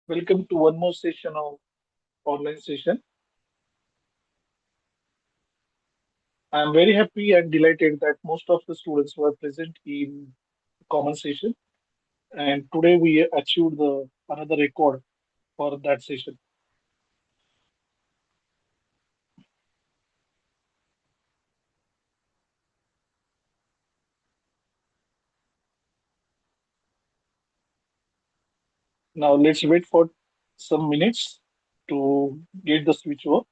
Welcome to one more session of online session. I am very happy and delighted that most of the students were present in common session, and today we achieved the another record for that session. Now let's wait for some minutes to get the switch over.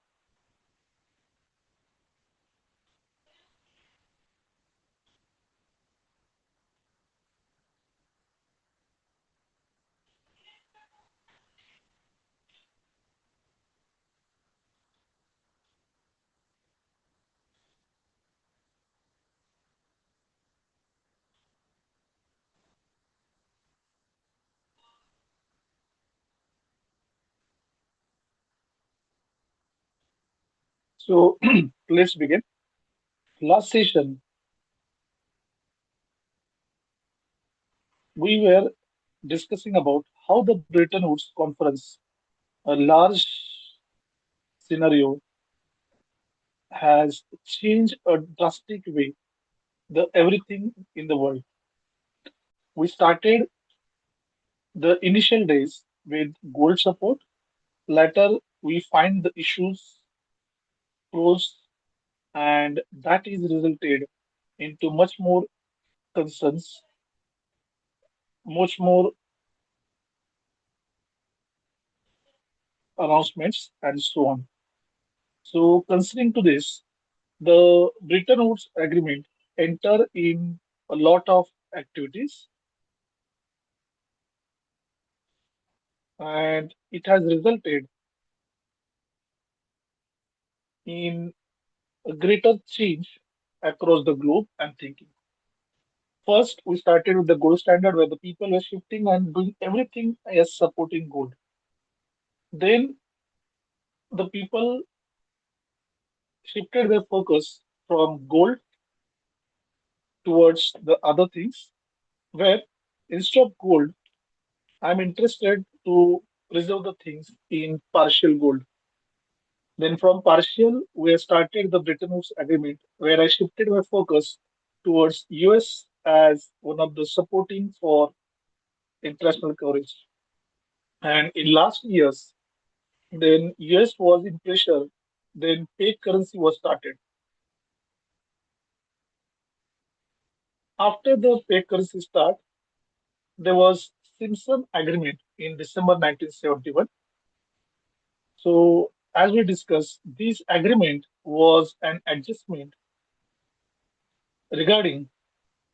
So let's begin. Last session we were discussing about how the Bretton Woods Conference, a large scenario, has changed a drastic way the everything in the world. We started the initial days with gold support. Later, we find the issues close, and that is resulted into much more concerns, much more announcements, and so on. So, considering to this, the Bretton Woods Agreement enter in a lot of activities, and it has resulted in a greater change across the globe and thinking. First, we started with the gold standard where the people were shifting and doing everything as supporting gold. Then the people shifted their focus from gold towards the other things, where instead of gold, I'm interested to preserve the things in partial gold. Then from partial, we started the Bretton Woods Agreement, where I shifted my focus towards US as one of the supporting for international coverage. And in last years, then US was in pressure, then fake currency was started. After the fake currency start, there was Simpson Agreement in December 1971. So as we discussed, this agreement was an adjustment regarding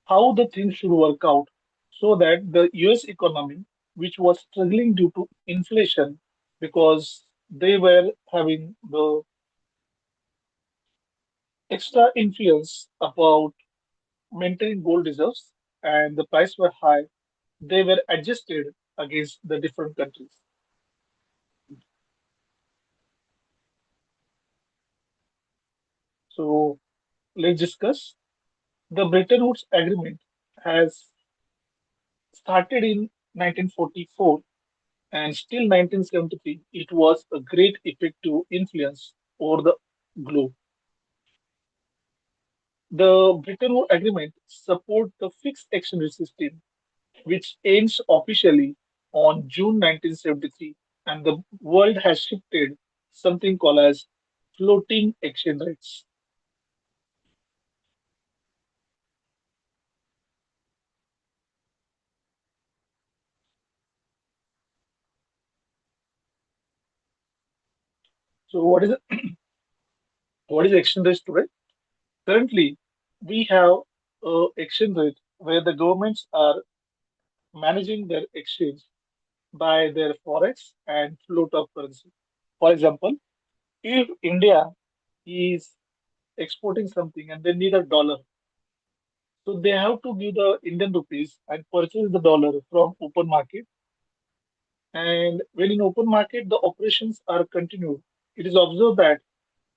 how the things should work out so that the US economy, which was struggling due to inflation because they were having the extra influence about maintaining gold reserves and the price were high, they were adjusted against the different countries. So let's discuss. The Bretton Woods Agreement has started in 1944 and still 1973 it was a great effective influence over the globe. The Bretton Woods Agreement support the fixed exchange system which ends officially on June 1973 and the world has shifted something called as floating exchange rates. So what is exchange rate today? Currently, we have a exchange rate where the governments are managing their exchange by their forex and float of currency. For example, if India is exporting something and they need a dollar, so they have to give the Indian rupees and purchase the dollar from open market. And when in open market the operations are continued, it is observed that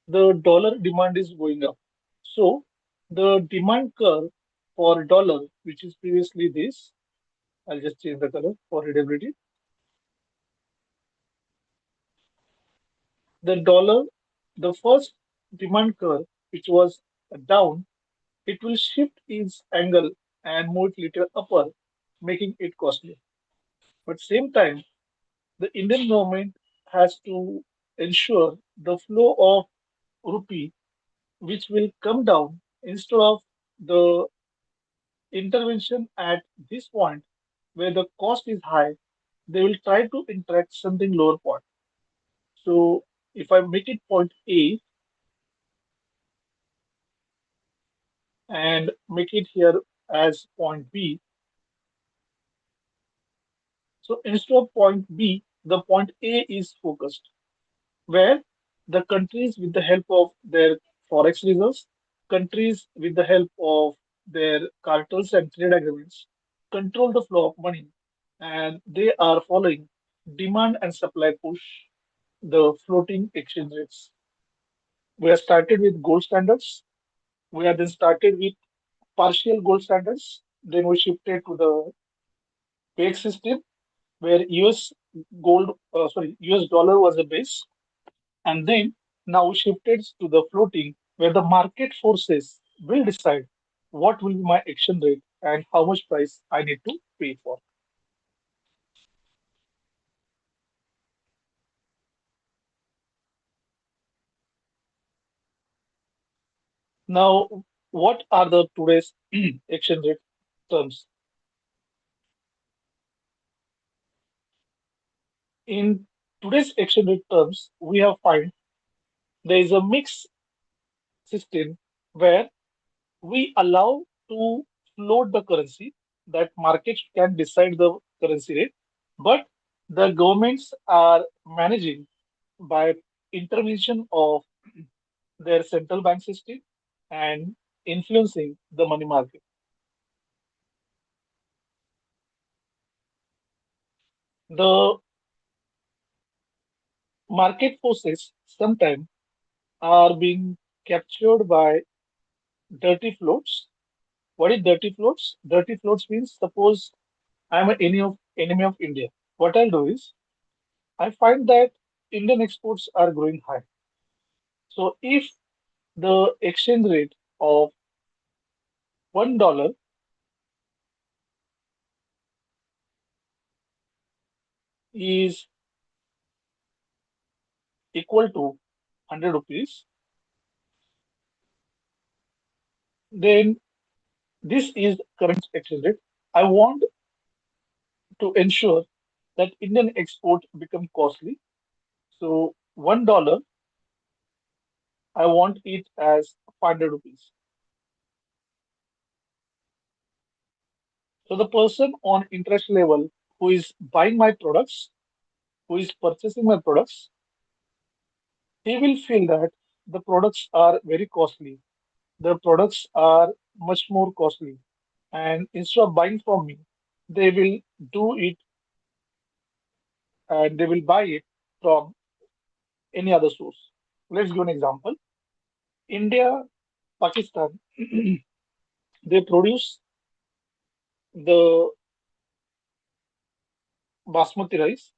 the dollar demand is going up. So the demand curve for dollar, which is previously this, I'll just change the color for readability. The dollar, the first demand curve, which was down, it will shift its angle and move it little upper, making it costly. But same time, the Indian government has to ensure the flow of rupee, which will come down instead of the intervention at this point where the cost is high, they will try to interact something lower point. So if I make it point A and make it here as point B, so instead of point B, the point A is focused, where the countries with the help of their forex reserves, countries with the help of their cartels and trade agreements control the flow of money, and they are following demand and supply push the floating exchange rates. We have started with gold standards. We have then started with partial gold standards. Then we shifted to the peg system where US dollar was the base, and then now shifted to the floating where the market forces will decide what will be my exchange rate and how much price I need to pay for. Now, what are the today's exchange rate terms? In today's exchange rate terms, we have find there is a mixed system where we allow to float the currency that markets can decide the currency rate, but the governments are managing by intervention of their central bank system and influencing the money market. The market forces sometimes are being captured by dirty floats. What is dirty floats? Dirty floats means suppose I'm an enemy of India. What I'll do is I find that Indian exports are growing high. So if the exchange rate of $1 is equal to 100 rupees, then this is current exchange rate. I want to ensure that Indian export become costly. So $1, I want it as 500 rupees. So the person on interest level who is buying my products, who is purchasing my products, he will feel that the products are very costly. The products are much more costly. And instead of buying from me, they will do it and they will buy it from any other source. Let's give an example. India, Pakistan, they produce the basmati rice.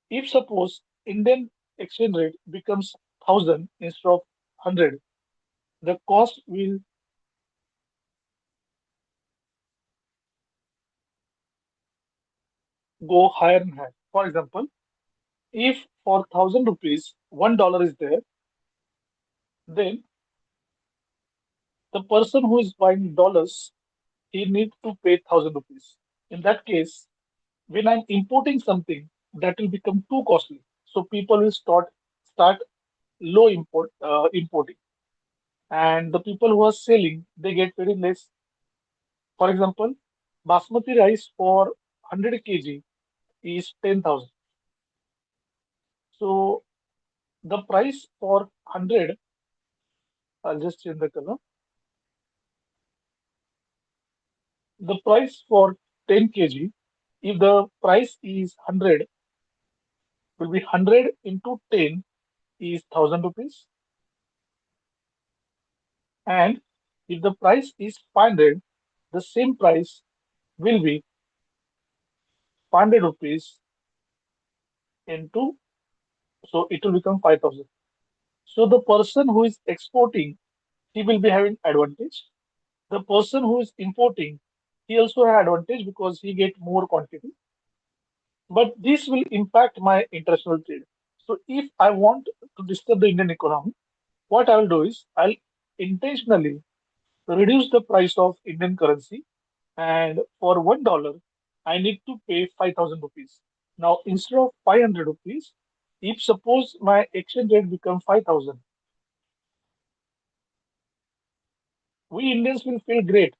If suppose Indian exchange rate becomes 1,000 instead of 100, the cost will go higher and higher. For example, if for 1,000 rupees $1 is there, then the person who is buying dollars, he needs to pay 1,000 rupees. In that case, when I'm importing something, that will become too costly. So people will start low importing, and the people who are selling they get very less. For example, basmati rice for 100 kg is 10,000. So the price for 100, I'll just change the color. The price for 10 kg, if the price is 100, will be 100 into 10 is 1,000 rupees. And if the price is 500, the same price will be 500 rupees into, so it will become 5,000. So the person who is exporting, he will be having advantage. The person who is importing, he also have advantage because he get more quantity. But this will impact my international trade. So if I want to disturb the Indian economy, what I will do is I'll intentionally reduce the price of Indian currency, and for $1, I need to pay 5,000 rupees. Now, instead of 500 rupees, if suppose my exchange rate become 5,000, we Indians will feel great.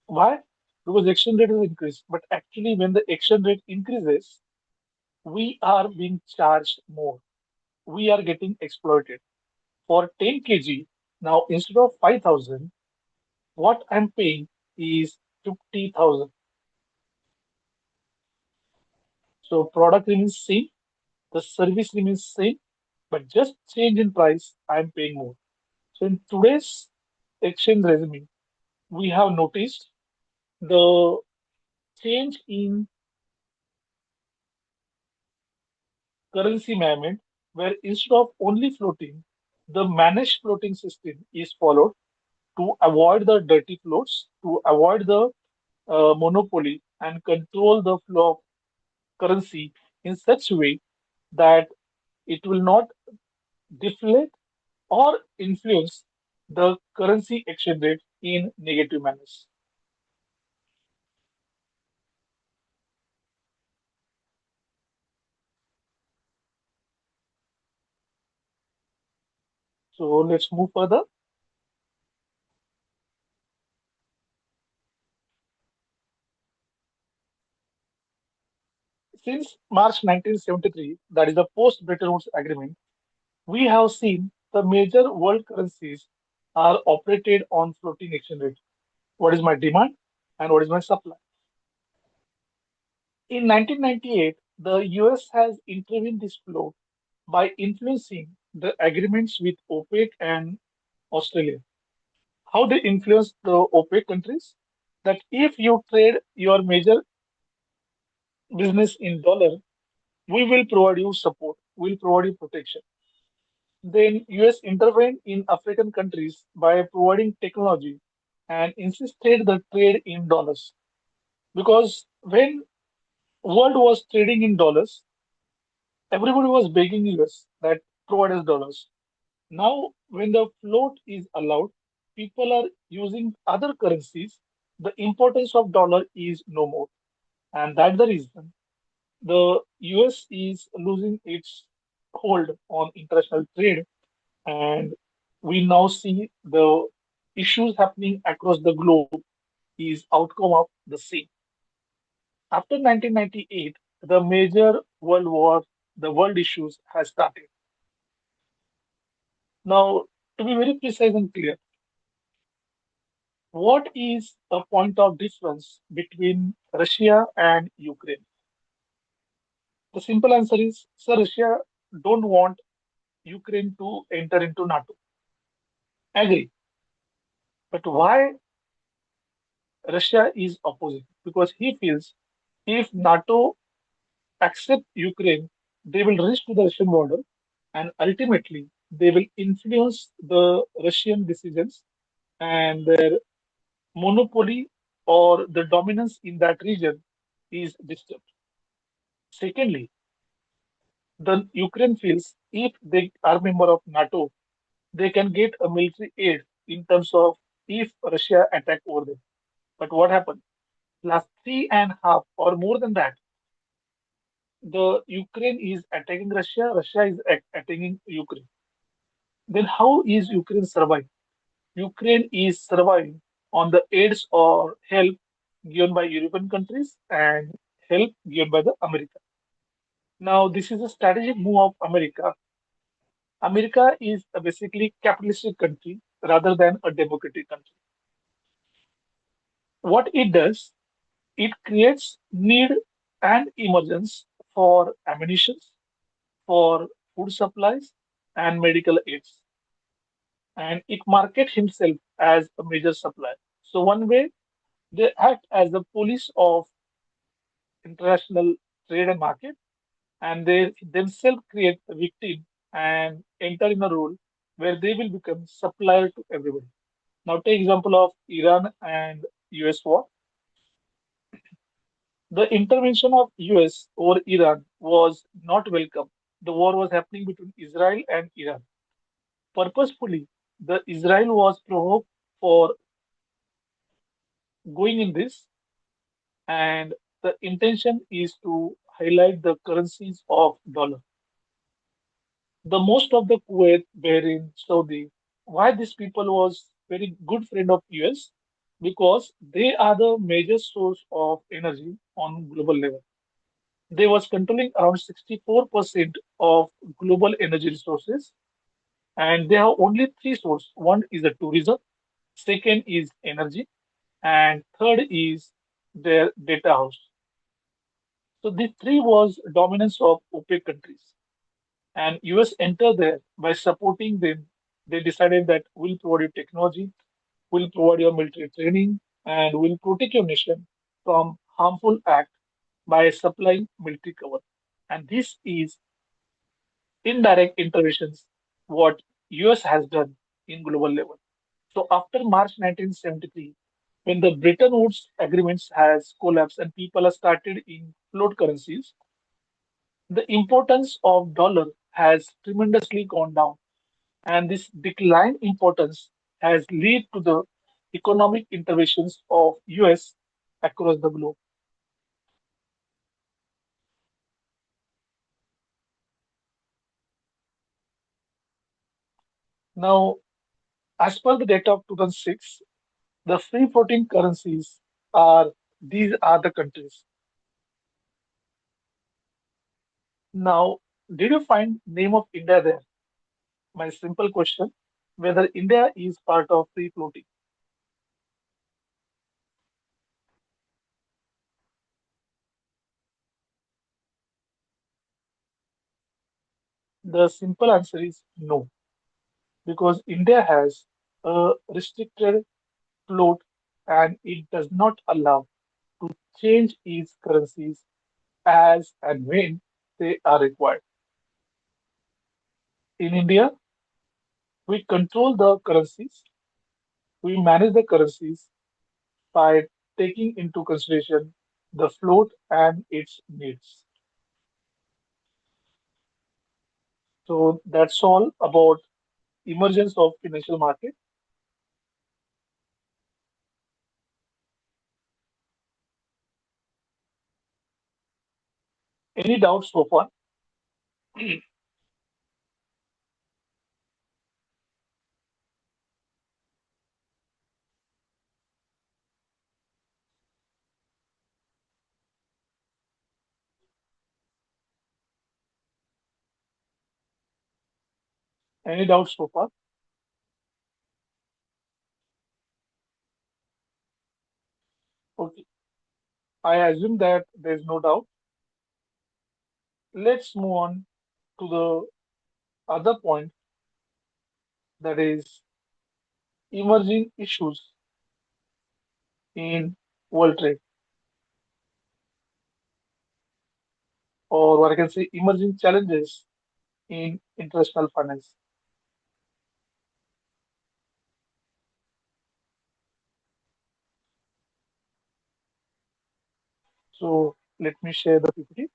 Why? Because exchange rate is increased. But actually, when the exchange rate increases, we are being charged more. We are getting exploited. For 10 kg, now instead of 5,000, what I'm paying is 50,000. So product remains same, the service remains same, but just change in price, I'm paying more. So in today's exchange regime, we have noticed the change in currency management, where instead of only floating, the managed floating system is followed to avoid the dirty floats, to avoid the monopoly and control the flow of currency in such a way that it will not deflate or influence the currency exchange rate in negative manners. So let's move further. Since March 1973, that is the post-Bretton Woods Agreement, we have seen the major world currencies are operated on floating exchange rate. What is my demand and what is my supply? In 1998, the US has intervened this flow by influencing the agreements with OPEC and Australia. How they influence the OPEC countries? That if you trade your major business in dollar, we will provide you support, we'll provide you protection. Then US intervened in African countries by providing technology and insisted the trade in dollars. Because when world was trading in dollars, everybody was begging US that provide us dollars. Now, when the float is allowed, people are using other currencies. The importance of dollar is no more, and that's the reason the US is losing its hold on international trade, and we now see the issues happening across the globe is outcome of the same. After 1998, the major world war, the world issues has started. Now, to be very precise and clear, what is a point of difference between Russia and Ukraine? The simple answer is, sir, Russia don't want Ukraine to enter into NATO. Agree. But why Russia is opposite? Because he feels if NATO accept Ukraine, they will reach to the Russian border and ultimately they will influence the Russian decisions, and their monopoly or the dominance in that region is disturbed. Secondly, the Ukraine feels if they are member of NATO, they can get a military aid in terms of if Russia attack over them. But what happened? Last 3.5 or more than that, the Ukraine is attacking Russia, Russia is attacking Ukraine. Then how is Ukraine surviving? Ukraine is surviving on the aids or help given by European countries and help given by the America. Now, this is a strategic move of America. America is a basically capitalistic country rather than a democratic country. What it does, it creates need and emergence for ammunition, for food supplies and medical aids, and it markets himself as a major supplier. So one way They act as the police of international trade and market, and they themselves create a victim and enter in a role where they will become supplier to everybody. Now, take example of Iran and US war. The intervention of US over Iran was not welcome. The war was happening between Israel and Iran. Purposefully, the Israel was provoked for going in this, and the intention is to highlight the currencies of dollar. The most of the Kuwait, Bahrain, Saudi. Why these people was very good friend of US? Because they are the major source of energy on global level. They was controlling around 64% of global energy resources, and they have only three sources. One is the tourism, second is energy, and third is their data house. So these three was dominance of OPEC countries, and US entered there by supporting them. They decided that we'll provide you technology, we'll provide your military training, and we'll protect your nation from harmful act by supplying military cover. And this is indirect interventions what US has done in global level. So after March 1973, when the Bretton Woods agreements has collapsed and people are started in float currencies, the importance of dollar has tremendously gone down, and this decline importance has led to the economic interventions of US across the globe. Now, as per the data of 2006, the free floating currencies are these are the countries. Now, did you find name of India there? My simple question, whether India is part of free floating. The simple answer is no, because India has a restricted float and it does not allow to change its currencies as and when they are required. In India, we control the currencies, we manage the currencies by taking into consideration the float and its needs. So that's all about emergence of financial market. Any doubts so far? Any doubts so far? Okay. I assume that there's no doubt. Let's move on to the other point, that is emerging issues in world trade, or what I can say emerging challenges in international finance. So let me share the PPT.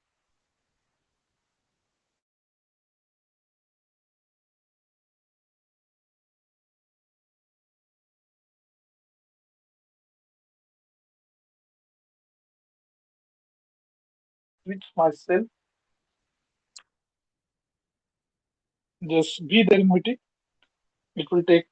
Switch myself. Just be there in meeting. It will take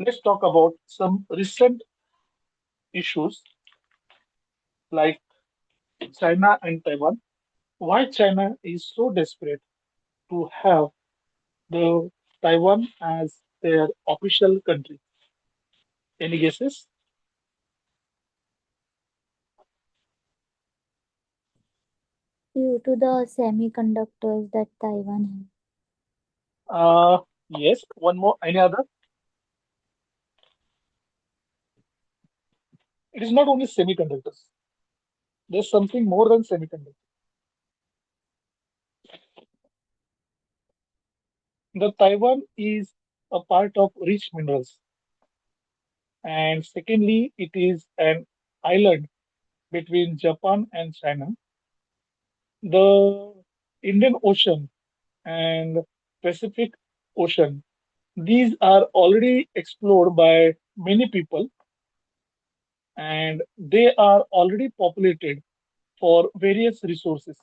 Let's talk about some recent issues like China and Taiwan. Why China is so desperate to have the Taiwan as their official country? Any guesses? Due to the semiconductors that Taiwan Uh, yes. One more. Any other? It is not only semiconductors. There's something more than semiconductors. The Taiwan is a part of rich minerals, and secondly, it is an island between Japan and China. The Indian Ocean and Pacific Ocean, these are already explored by many people, and they are already populated for various resources.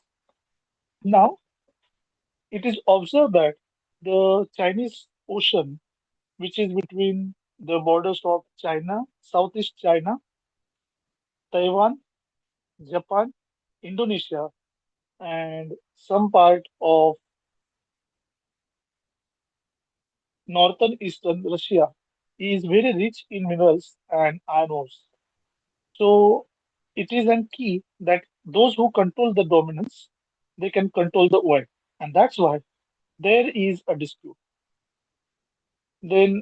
Now, it is observed that the Chinese Ocean, which is between the borders of China, Southeast China, Taiwan, Japan, Indonesia, and some part of northern eastern Russia, is very rich in minerals and iron ores. So it is a key that those who control the dominance, they can control the world. And that's why there is a dispute. Then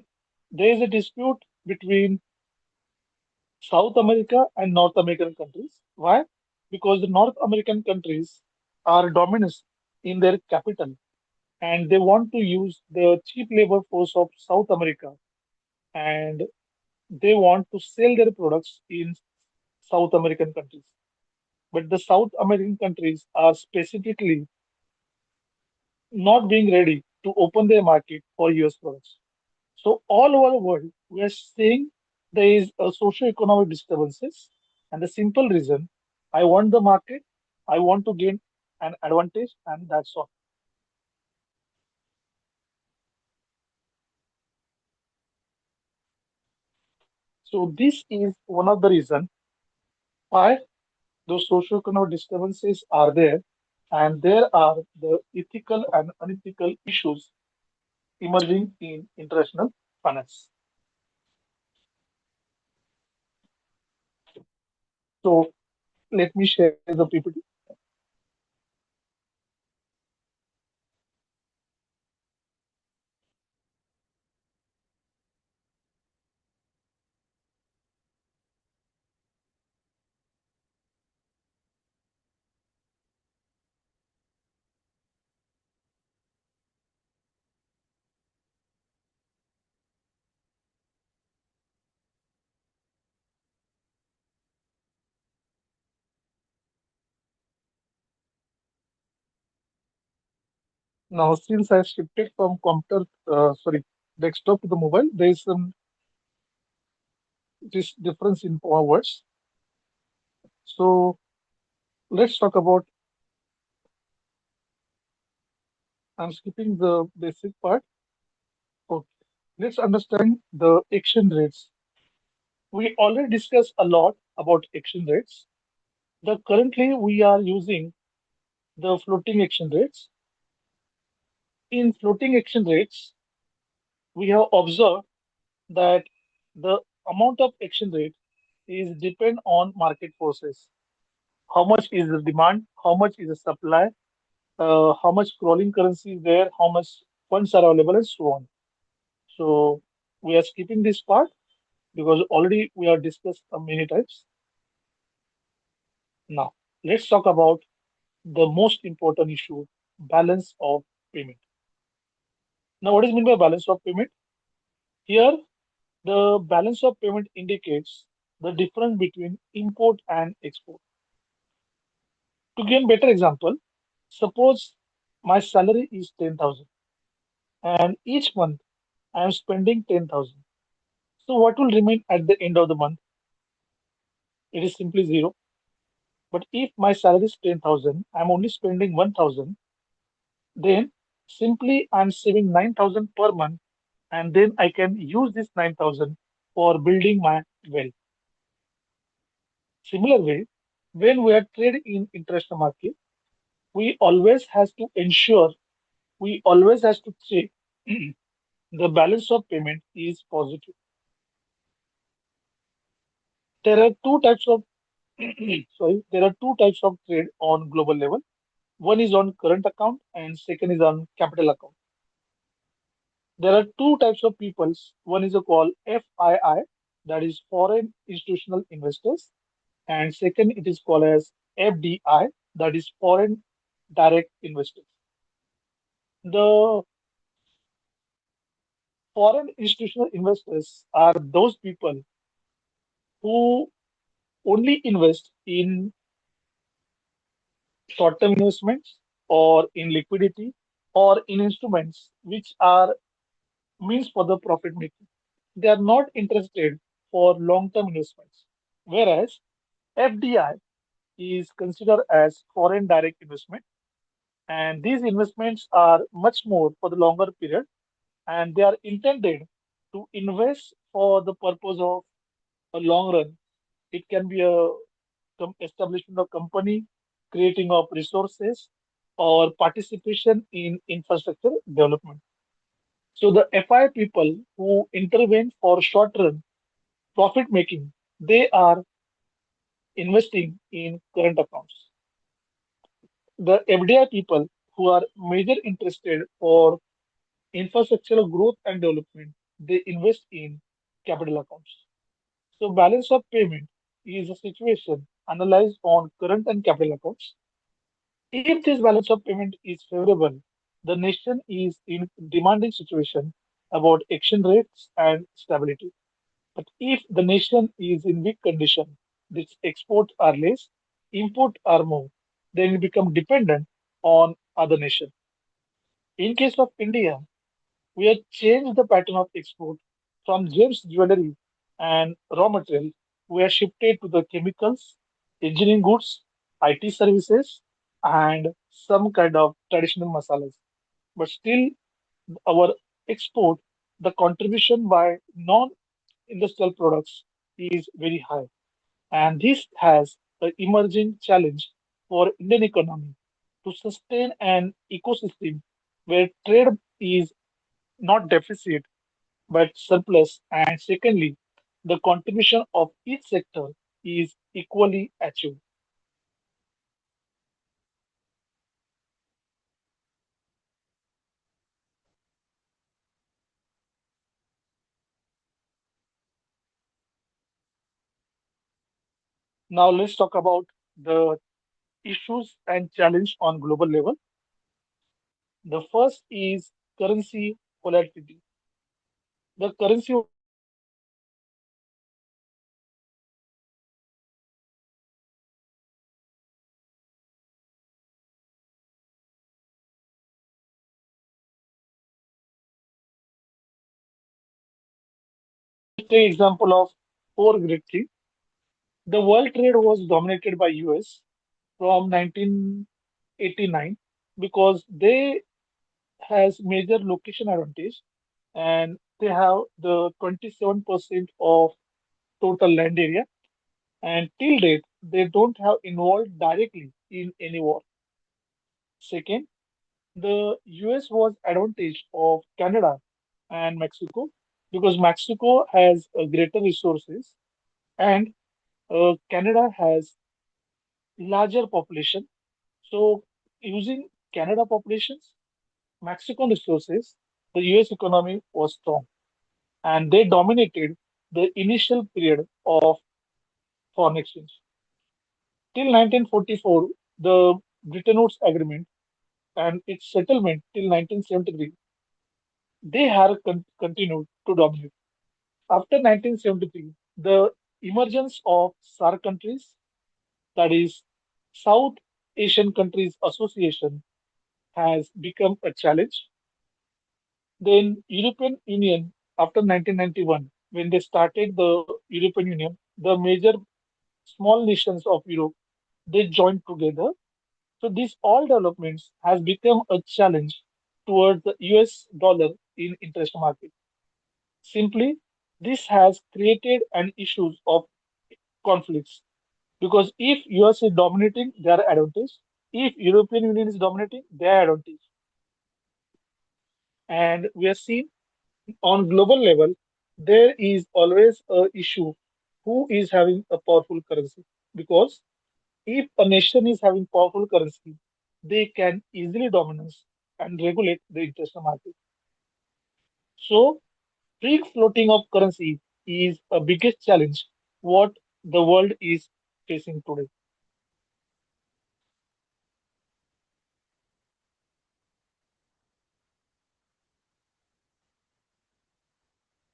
there is a dispute between South America and North American countries. Why? Because the North American countries are dominant in their capital and they want to use the cheap labor force of South America and they want to sell their products in South American countries. But the South American countries are specifically not being ready to open their market for US products. So all over the world, we are seeing there is a socio-economic disturbances, and the simple reason I want the market, I want to gain an advantage, and that's all. So this is one of the reason why those socio-economic disturbances are there, and there are the ethical and unethical issues emerging in international finance. So let me share the PPT. Now, since I shifted from desktop to the mobile, there is some difference in words. So let's talk about. I'm skipping the basic part. Okay. Let's understand the exchange rates. We already discussed a lot about exchange rates. The currently we are using the floating exchange rates. In floating exchange rates, we have observed that the amount of exchange rate is depend on market forces. How much is the demand? How much is the supply? How much crawling currency is there? How much funds are available, and so on. So we are skipping this part because already we have discussed many times. Now let's talk about the most important issue: balance of payment. Now, what is meant by balance of payment? Here, the balance of payment indicates the difference between import and export. To give a better example, suppose my salary is 10,000 and each month I am spending 10,000. So what will remain at the end of the month? It is simply zero. But if my salary is 10,000, I am only spending 1,000, then simply I am saving 9,000 per month and then I can use this 9,000 for building my wealth. Similar way, when we are trading in international market, we always has to ensure, we always has to check the balance of payment is positive. There are two types of there are two types of trade on global level. One is on current account and second is on capital account. There are two types of peoples. One is called FII, that is foreign institutional investors, and second it is called as FDI, that is foreign direct investors. The foreign institutional investors are those people who only invest in short-term investments or in liquidity or in instruments which are means for the profit making. They are not interested for long-term investments. Whereas FDI is considered as foreign direct investment, and these investments are much more for the longer period, and they are intended to invest for the purpose of a long run. It can be a establishment of company, creating of resources, or participation in infrastructure development. So the FI people who intervene for short run profit making, they are investing in current accounts. The FDI people who are major interested for infrastructural growth and development, they invest in capital accounts. So balance of payment is a situation analyzed on current and capital accounts. If this balance of payment is favorable, the nation is in demanding situation about exchange rates and stability. But if the nation is in weak condition, its exports are less, imports are more, then it become dependent on other nations. In case of India, we have changed the pattern of export from gems, jewelry, and raw material. We have shifted to the chemicals, engineering goods, IT services, and some kind of traditional masalas. But still, our export, the contribution by non-industrial products is very high. And this has an emerging challenge for Indian economy to sustain an ecosystem where trade is not deficit but surplus, and secondly, the contribution of each sector is equally achieved. Now let's talk about the issues and challenge on global level. The first is currency volatility. The currency volatility is nothing but let's take example of four great things. The world trade was dominated by US from 1989 because they has major location advantage and they have the 27% of total land area, and till date they don't have involved directly in any war. Second, the US was advantage of Canada and Mexico because Mexico has greater resources and Canada has larger population. So using Canada populations, Mexican resources, the US economy was strong and they dominated the initial period of foreign exchange. Till 1944, the Bretton Woods Agreement and its settlement till 1973, they have continued to dominate. After 1973, the emergence of SAARC countries, that is South Asian Countries Association, has become a challenge. Then European Union after 1991, when they started the European Union, the major small nations of Europe, they joined together. So these all developments has become a challenge towards the US dollar in international market. Simply, this has created an issue of conflicts because if US is dominating, their advantage. If European Union is dominating, their advantage. And we are seeing on global level, there is always a issue who is having a powerful currency. Because if a nation is having powerful currency, they can easily dominance and regulate the international market. So free floating of currency is a biggest challenge what the world is facing today.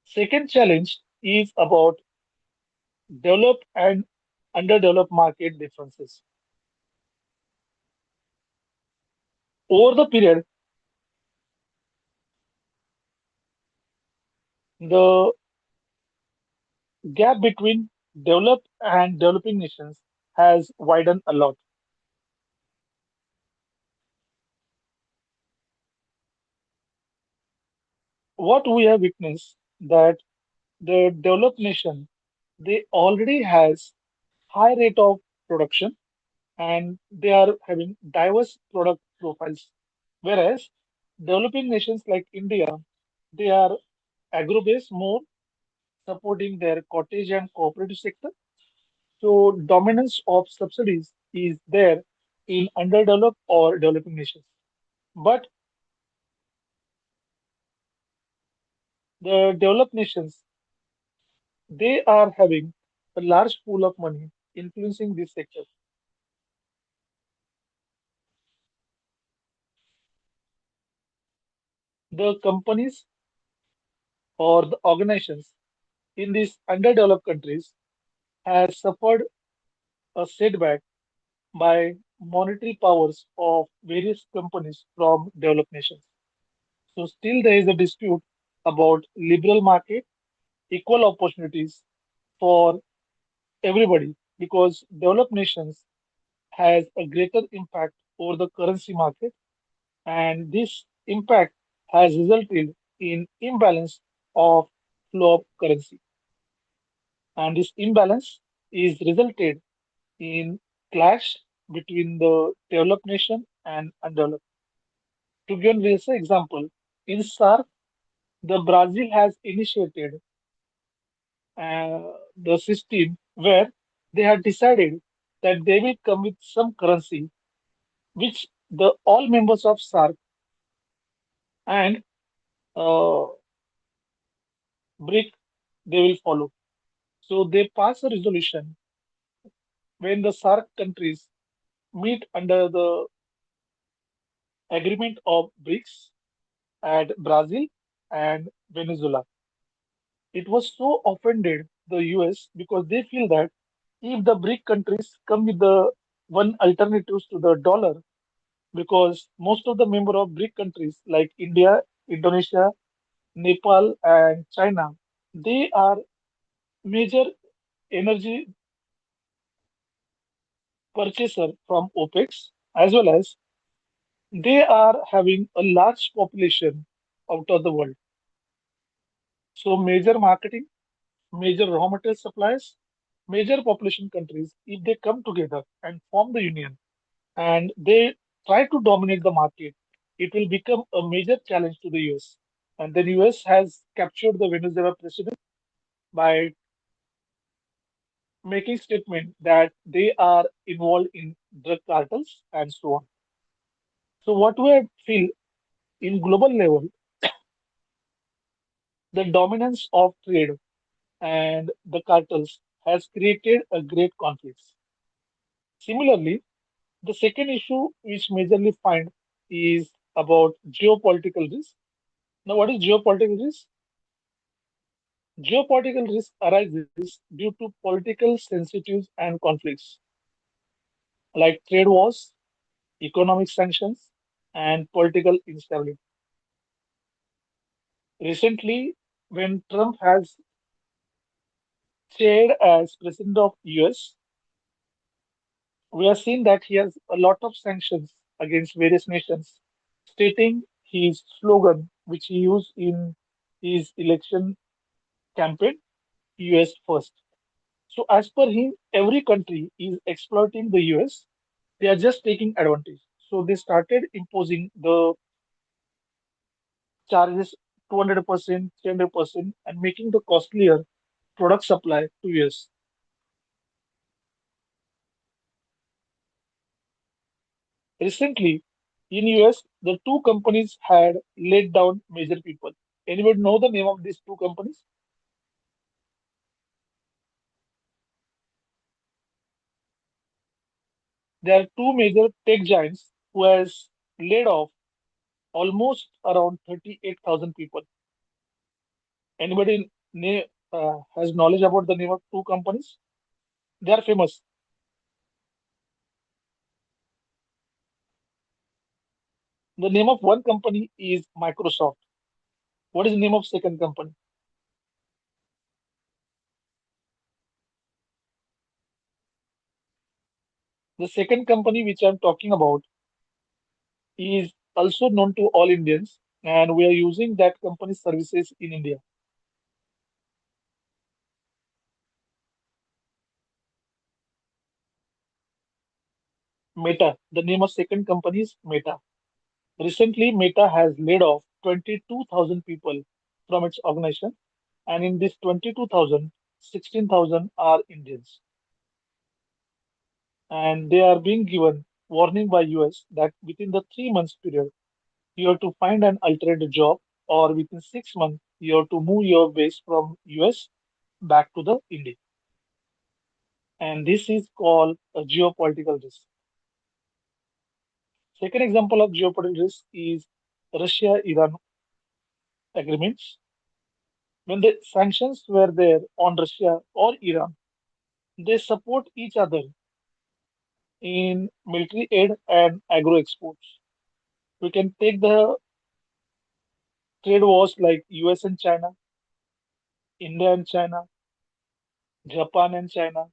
Second challenge is about developed and underdeveloped market differences. Over the period, the gap between developed and developing nations has widened a lot. What we have witnessed that the developed nation they already has high rate of production and they are having diverse product profiles, whereas developing nations like India they are agro-based more supporting their cottage and cooperative sector. So dominance of subsidies is there in underdeveloped or developing nations. But the developed nations, they are having a large pool of money influencing this sector. The companies or the organizations in these underdeveloped countries has suffered a setback by monetary powers of various companies from developed nations. So still there is a dispute about liberal market, equal opportunities for everybody because developed nations has a greater impact over the currency market and this impact has resulted in imbalance of flow of currency and this imbalance is resulted in clash between the developed nation and undeveloped. To give an example, in SARC, the Brazil has initiated the system where they have decided that they will come with some currency which the all members of SARC and uh, BRIC they will follow. So they pass a resolution when the SARC countries meet under the agreement of BRICS at Brazil and Venezuela. It was so offended the US because they feel that if the BRIC countries come with the one alternatives to the dollar, because most of the member of BRIC countries like India, Indonesia, Nepal, and China, they are major energy purchaser from OPEC as well as they are having a large population out of the world. So major marketing, major raw material suppliers, major population countries, if they come together and form the union and they try to dominate the market, it will become a major challenge to the US. And then US has captured the Venezuela president by making statement that they are involved in drug cartels and so on. So what we feel in global level, the dominance of trade and the cartels has created a great conflict. Similarly, the second issue which majorly find is about geopolitical risk. Now, what is geopolitical risk? Geopolitical risk arises due to political sensitives and conflicts like trade wars, economic sanctions, and political instability. Recently, when Trump has chaired as president of US, we have seen that he has a lot of sanctions against various nations, stating his slogan, which he used in his election. campaign US first. So, as per him, every country is exploiting the US. They are just taking advantage. So, they started imposing the charges 200%, 300%, and making the costlier product supply to US. Recently, in US, the two companies had laid down major people. Anybody know the name of these two companies? There are two major tech giants who has laid off almost around 38,000 people. Anybody has knowledge about the name of two companies? They are famous. The name of one company is Microsoft. What is the name of second company? The second company which I'm talking about is also known to all Indians, and we are using that company's services in India. Meta. The name of second company is Meta. Recently, Meta has laid off 22,000 people from its organization, and in this 22,000, 16,000 are Indians, and they are being given warning by US that within the 3 months period, you have to find an alternate job, or within 6 months, you have to move your base from US back to the India. And this is called a geopolitical risk. Second example of geopolitical risk is Russia-Iran agreements. When the sanctions were there on Russia or Iran, they support each other in military aid and agro exports. We can take the trade wars like US and China, India and China, Japan and China,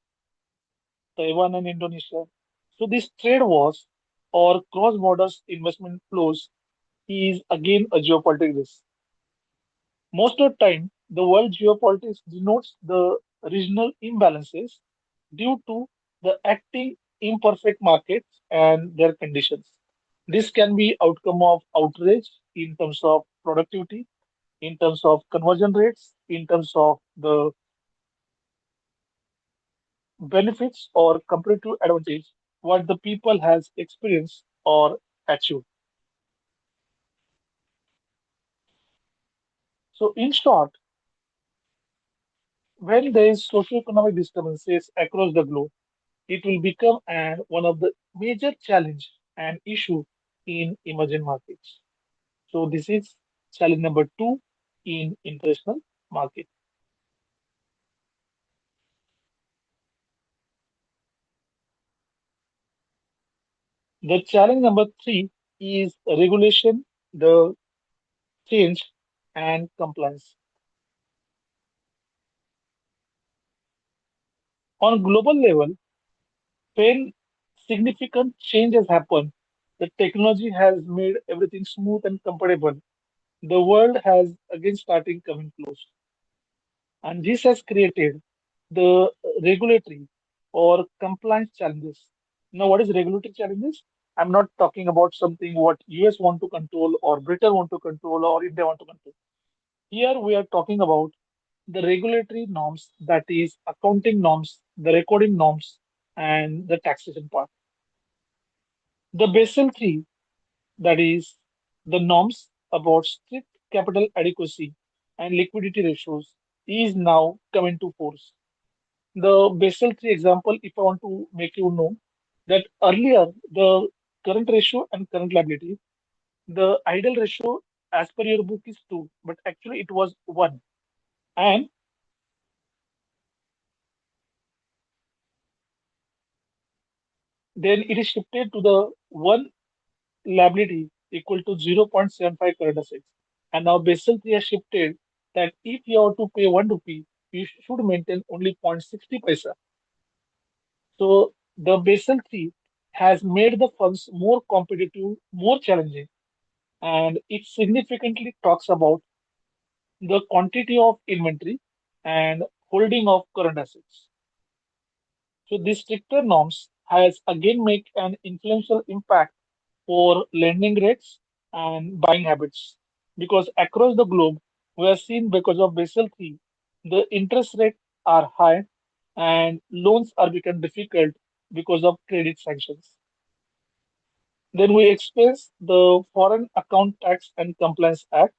Taiwan and Indonesia. So these trade wars or cross-border investment flows is again a geopolitical risk. Most of the time, the world geopolitics denotes the regional imbalances due to the acting imperfect markets and their conditions. This can be outcome of outrage in terms of productivity, in terms of conversion rates, in terms of the benefits or comparative advantage what the people has experienced or achieved. So in short, when there is socio-economic disturbances across the globe, it will become one of the major challenge and issue in emerging markets. So this is challenge number two in international market. The challenge number three is regulation, the change and compliance. On global level, when significant changes happen, the technology has made everything smooth and comfortable. The world has again starting coming close. And this has created the regulatory or compliance challenges. Now, what is regulatory challenges? I'm not talking about something what US want to control or Britain want to control or India want to control. Here we are talking about the regulatory norms, that is accounting norms, the recording norms, and the taxation part. The Basel III, that is the norms about strict capital adequacy and liquidity ratios, is now coming to force. The Basel III example, if I want to make you know, that earlier the current ratio and current liability, the ideal ratio as per your book is 2, but actually it was 1. And then it is shifted to the 1 liability equal to 0.75 current assets. And now Basel III has shifted that if you have to pay 1 rupee, you should maintain only 0.60 paisa. So the Basel III has made the funds more competitive, more challenging, and it significantly talks about the quantity of inventory. and holding of current assets. So these stricter norms has again make an influential impact for lending rates and buying habits because across the globe we have seen because of Basel III the interest rates are high and loans are become difficult because of credit sanctions. Then we expense the Foreign Account Tax and Compliance Act,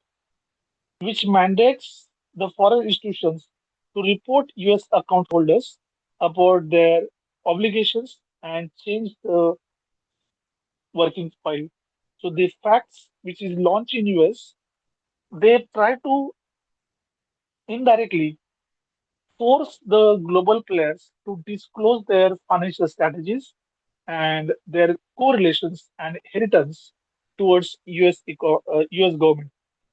which mandates the foreign institutions to report US account holders about their obligations and change the working file. So the facts which is launched in US, they try to indirectly force the global players to disclose their financial strategies and their correlations and inheritance towards US government.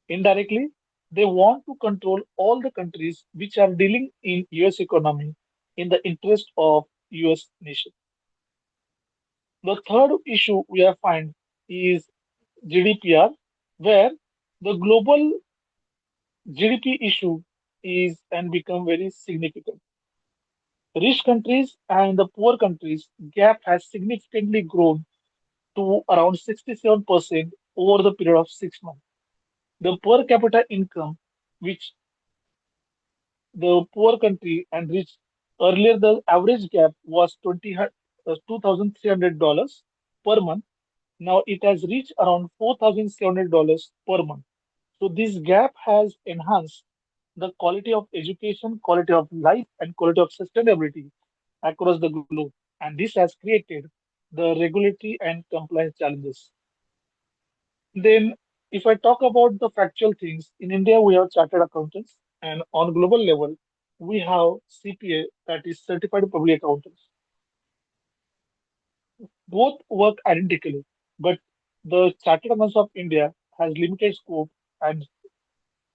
Indirectly, they want to control all the countries which are dealing in US economy in the interest of US nation. The third issue we have find is GDPR, where the global GDP issue is and become very significant. Rich countries and the poor countries gap has significantly grown to around 67% over the period of 6 months. The per capita income, which the poor country and rich earlier, the average gap was $2,300 per month. Now it has reached around $4,700 per month. So this gap has enhanced the quality of education, quality of life, and quality of sustainability across the globe. And this has created the regulatory and compliance challenges. Then, if I talk about the factual things, in India we have chartered accountants, and on global level we have CPA, that is Certified Public Accountants. Both work identically, but the Chartered Accountants of India has limited scope and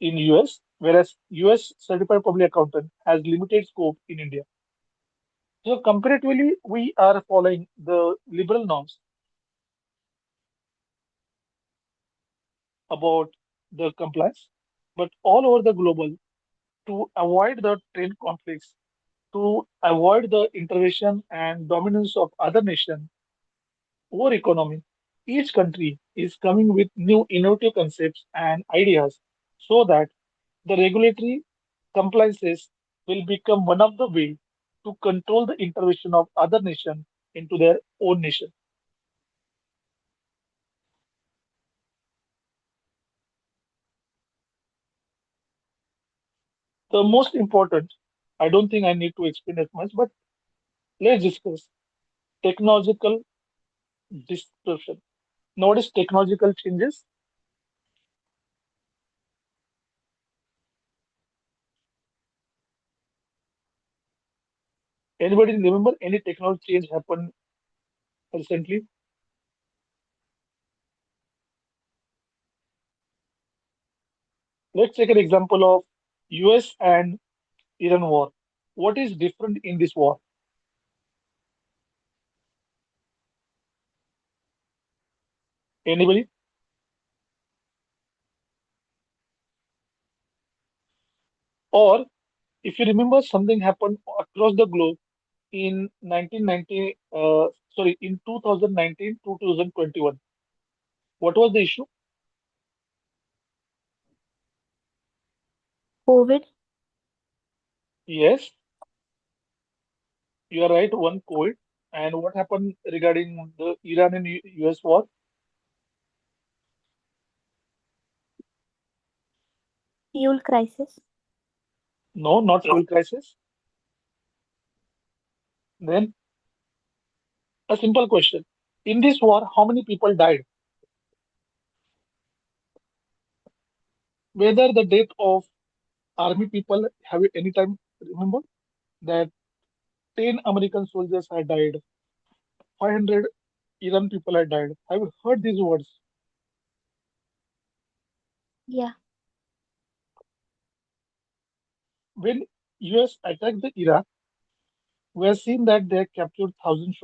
in US, whereas US Certified Public Accountant has limited scope in India. So comparatively, we are following the liberal norms about the compliance, but all over the global to avoid the trade conflicts, to avoid the intervention and dominance of other nations over economy, each country is coming with new innovative concepts and ideas so that the regulatory compliances will become one of the way to control the intervention of other nations into their own nation. The most important, I don't think I need to explain it much, but let's discuss technological disruption. Notice technological changes. Anybody remember any technology change happened recently? Let's take an example of US and Iran war. What is different in this war? Anybody? Or if you remember, something happened across the globe in 1990, sorry, in 2019 to 2021. What was the issue? COVID. Yes, you are right, one COVID. And what happened regarding the Iran and US war? Fuel crisis. No, not fuel crisis. Then a simple question. In this war, how many people died? Whether the death of army people, have you any time remember that 10 American soldiers had died, 500 Iran people had died. Have you heard these words? Yeah. When US attacked the Iraq, we have seen that they have captured 1,000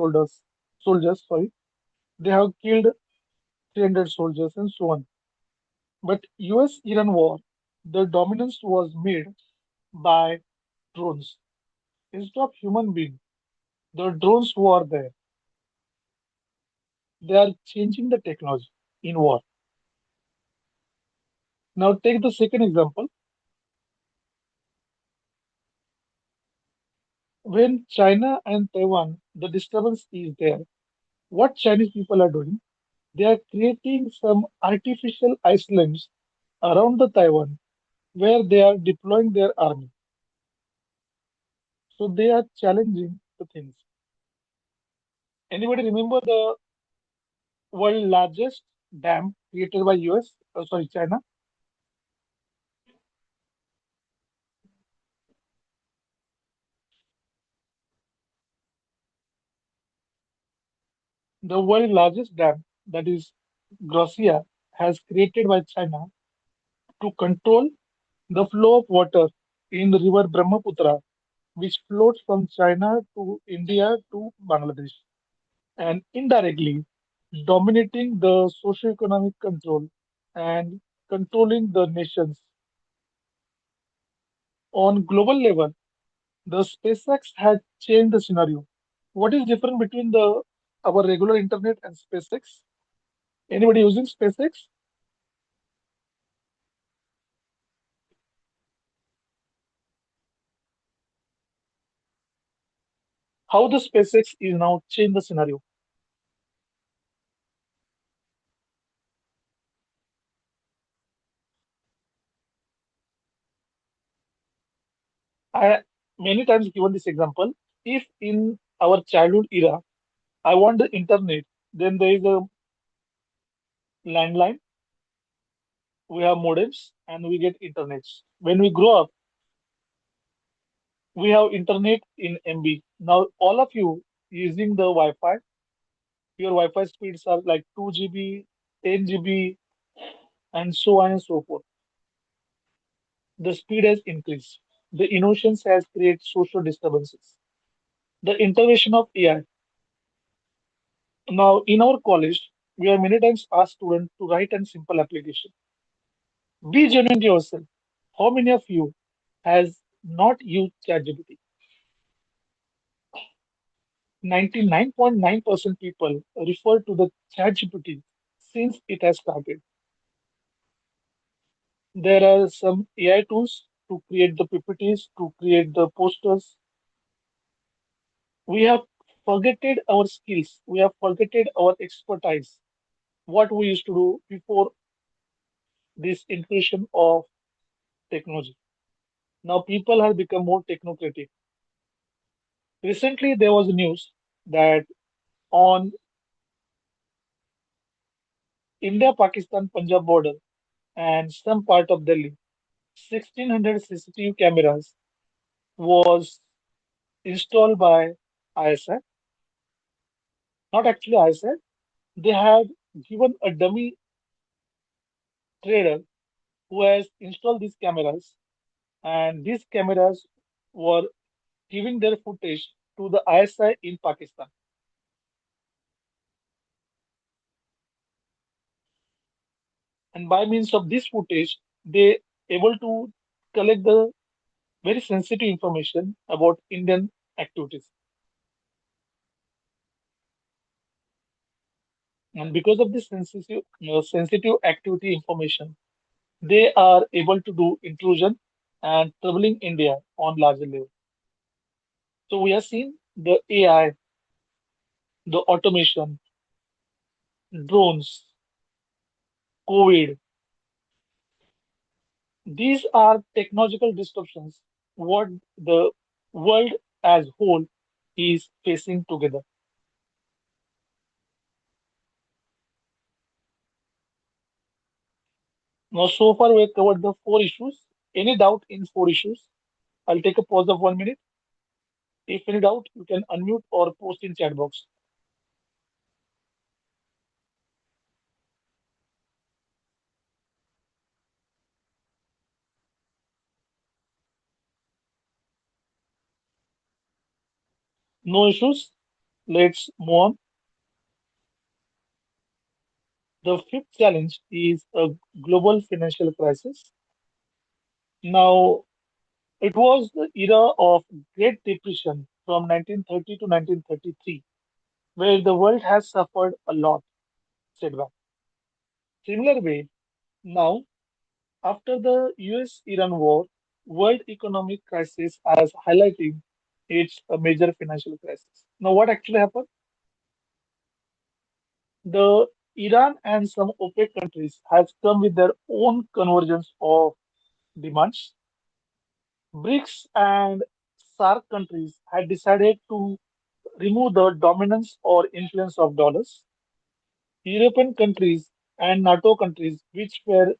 soldiers, sorry. They have killed 300 soldiers and so on. But US-Iran war, the dominance was made by drones instead of human beings. The drones who are there, they are changing the technology in war. Now take the second example. When China and Taiwan, the disturbance is there. What Chinese people are doing, they are creating some artificial islands around the Taiwan where they are deploying their army. So they are challenging the things. Anybody remember the world largest dam created by US? Oh, sorry, China. The world largest dam, that is Gracia, has created by China to control the flow of water in the river Brahmaputra, which flows from China to India to Bangladesh, and indirectly dominating the socio-economic control and controlling the nations. On global level, the SpaceX has changed the scenario. What is different between the our regular internet and SpaceX? Anybody using SpaceX? How the SpaceX is now changed the scenario? I many times given this example. If in our childhood era, I want the internet, then there is a landline, we have modems, and we get internets. When we grow up, we have internet in MB. Now all of you using the Wi-Fi, your Wi-Fi speeds are like 2 GB, 10 GB, and so on and so forth. The speed has increased. The innovations has created social disturbances. The intervention of AI. Now, in our college, we have many times asked students to write a simple application. Be genuine to yourself. How many of you has not used ChatGPT? 99.9% people refer to the ChatGPT since it has started. There are some AI tools to create the PPTs, to create the posters. We have forgotten our skills. We have forgotten our expertise. What we used to do before this inclusion of technology. Now people have become more technocratic. Recently, there was news that on India-Pakistan Punjab border and some part of Delhi, 1600 CCTV cameras was installed by ISI. Not actually ISI. They had given a dummy trader who has installed these cameras, and these cameras were giving their footage to the ISI in Pakistan. And by means of this footage, they able to collect the very sensitive information about Indian activities. And because of this sensitive activity information, they are able to do intrusion and troubling India on larger level. So we have seen the AI, the automation, drones, COVID. These are technological disruptions what the world as whole is facing together. Now, so far we have covered the four issues. Any doubt in four issues? I'll take a pause of 1 minute. If any doubt, you can unmute or post in chat box. No issues. Let's move on. The fifth challenge is a global financial crisis. Now, It was the era of Great Depression from 1930 to 1933, where the world has suffered a lot setback. Similar way, now after the US-Iran war, world economic crisis as highlighting it's a major financial crisis. Now, what actually happened? The Iran and some OPEC countries has come with their own convergence of demands. BRICS and SAARC countries had decided to remove the dominance or influence of dollars. European countries and NATO countries, which were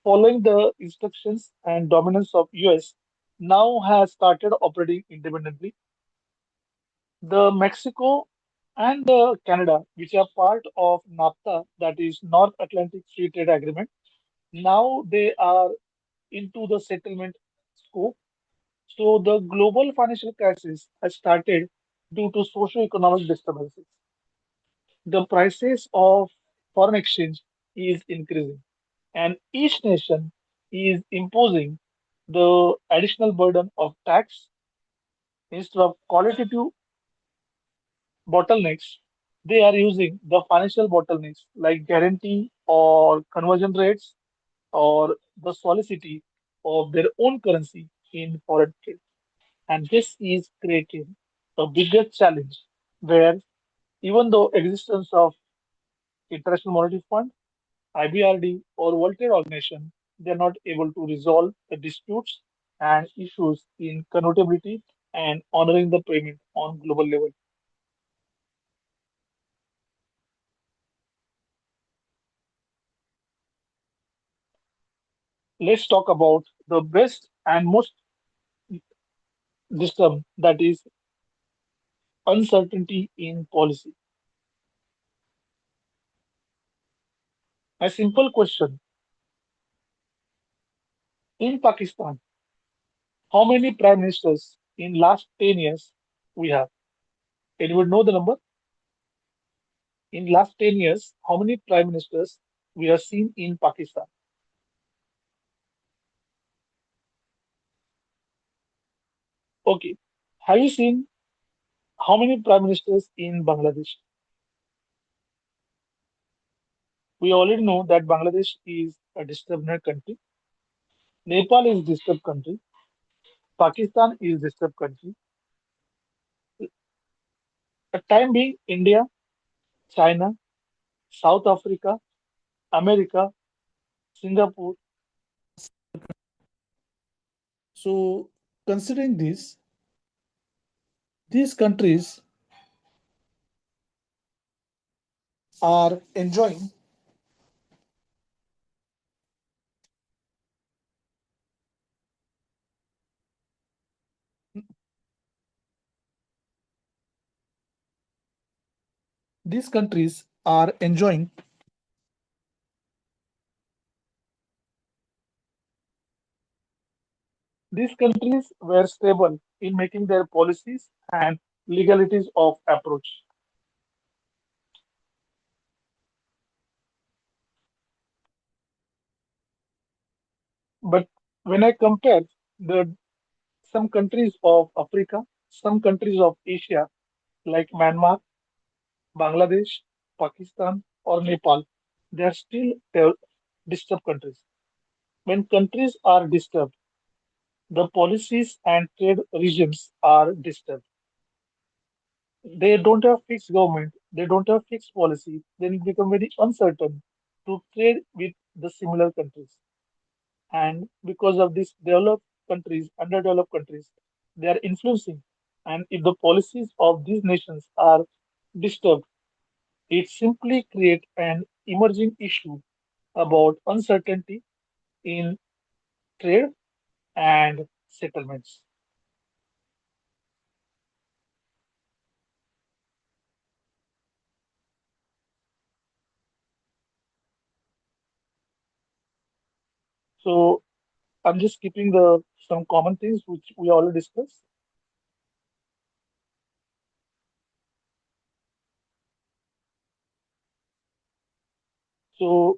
following the instructions and dominance of US, now has started operating independently. The Mexico and the Canada, which are part of NAFTA, that is North Atlantic Free Trade Agreement, now they are into the settlement scope. So the global financial crisis has started due to socio-economic disturbances. The prices of foreign exchange is increasing, and each nation is imposing the additional burden of tax instead of qualitative bottlenecks. They are using the financial bottlenecks like guarantee or conversion rates or the solidity of their own currency in foreign trade. And this is creating a bigger challenge where even though existence of International Monetary Fund, IBRD or World Trade Organization, they are not able to resolve the disputes and issues in convertibility and honoring the payment on global level. Let's talk about the best and most disturbed, that is uncertainty in policy. A simple question: in Pakistan, how many prime ministers in last 10 years we have? Anyone know the number? In last 10 years, how many prime ministers we have seen in Pakistan? Okay. Have you seen how many prime ministers in Bangladesh? We already know that Bangladesh is a disturbed country. Nepal is disturbed country. Pakistan is disturbed country. At time being, India, China, South Africa, America, Singapore. So, considering this, these countries are enjoying these countries are enjoying these countries were stable in making their policies and legalities of approach. But when I compare the some countries of Africa, some countries of Asia like Myanmar, Bangladesh, Pakistan, or Nepal, they are still disturbed countries. When countries are disturbed, the policies and trade regimes are disturbed. They don't have fixed government, they don't have fixed policy, then it become very uncertain to trade with the similar countries. And because of this, developed countries, underdeveloped countries, they are influencing. And if the policies of these nations are disturbed, it simply create an emerging issue about uncertainty in trade and settlements. So I'm just keeping the some common things which we already discussed. So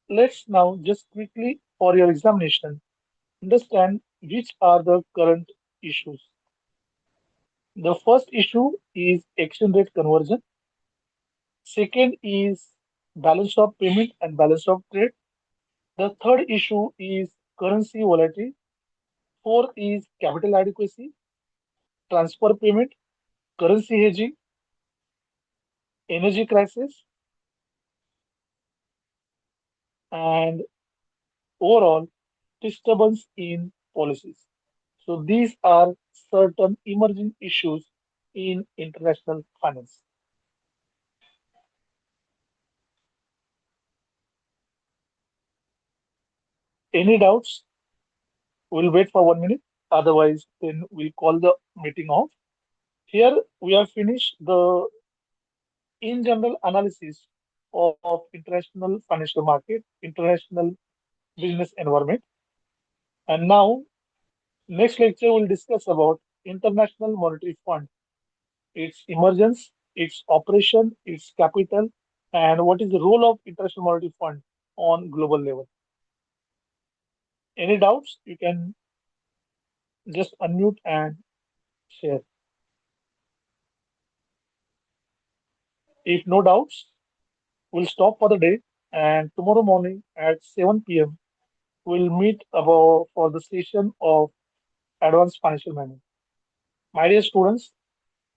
let's now just quickly for your examination understand which are the current issues. The first issue is exchange rate conversion. Second is balance of payment and balance of trade. The third issue is currency volatility. Fourth is capital adequacy, transfer payment, currency hedging, energy crisis, and overall disturbance in policies. So these are certain emerging issues in international finance. Any doubts? We'll wait for 1 minute. Otherwise, then we'll call the meeting off. Here we have finished the in general analysis of international financial market, international business environment. And now, next lecture we'll discuss about International Monetary Fund, its emergence, its operation, its capital, and what is the role of International Monetary Fund on global level. Any doubts? You can just unmute and share. If no doubts, we'll stop for the day. And tomorrow morning at 7 p.m., we'll meet about for the session of advanced financial management. My dear students,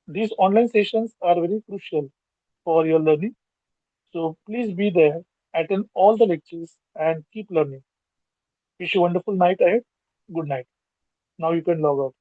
these online sessions are very crucial for your learning. So please be there, attend all the lectures, and keep learning. Wish you a wonderful night ahead. Good night. Now you can log out.